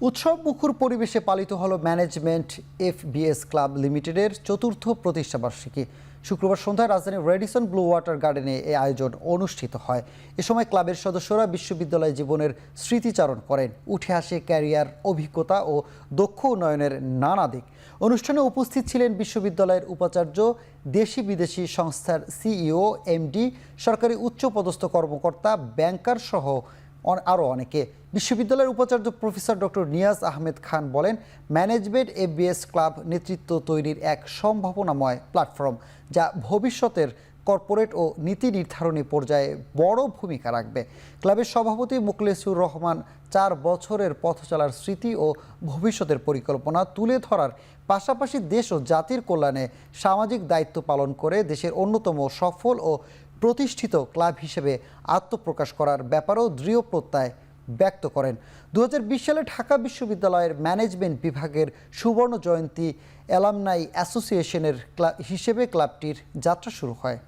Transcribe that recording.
উৎসব মুখর পরিবেশে পালিত হলো ম্যানেজমেন্ট এফবিএস ক্লাব লিমিটেডের চতুর্থ প্রতিষ্ঠাবার্ষিকী। শুক্রবার সন্ধ্যায় রাজধানীর রেডিসন ব্লু ওয়াটার গার্ডেনে এই আয়োজন অনুষ্ঠিত হয়। এ সময় ক্লাবের সদস্যরা বিশ্ববিদ্যালয় জীবনের স্মৃতিচারণ করেন। উঠে আসে ক্যারিয়ার, অভিজ্ঞতা ও দক্ষ উন্নয়নের নানা দিক। অনুষ্ঠানে উপস্থিত ছিলেন বিশ্ববিদ্যালয়ের উপাচার্য, দেশি বিদেশি সংস্থার সিইও, এমডি, সরকারি উচ্চপদস্থ কর্মকর্তা, ব্যাংকার সহ আরও অনেকে। বিশ্ববিদ্যালয়ের উপাচার্য প্রফেসর ডক্টর নিয়াজ আহমেদ খান বলেন, ম্যানেজমেন্ট এফবিএস ক্লাব নেতৃত্ব তৈরির এক সম্ভাবনাময় প্ল্যাটফর্ম, যা ভবিষ্যতের কর্পোরেট ও নীতি নির্ধারণী পর্যায়ে বড় ভূমিকা রাখবে। ক্লাবের সভাপতি মুখলেসুর রহমান 4 বছরের পথ চলার স্মৃতি ও ভবিষ্যতের পরিকল্পনা তুলে ধরার পাশাপাশি দেশ ও জাতির কল্যাণে সামাজিক দায়িত্ব পালন করে দেশের অন্যতম সফল ও প্রতিষ্ঠিত ক্লাব হিসেবে আত্মপ্রকাশ করার ব্যাপারেও দৃঢ় প্রত্যয় ব্যক্ত করেন। 2020 সালে ঢাকা বিশ্ববিদ্যালয়ের ম্যানেজমেন্ট বিভাগের সুবর্ণ জয়ন্তী অ্যালামনাই অ্যাসোসিয়েশনের হিসেবে ক্লাবটির যাত্রা শুরু হয়।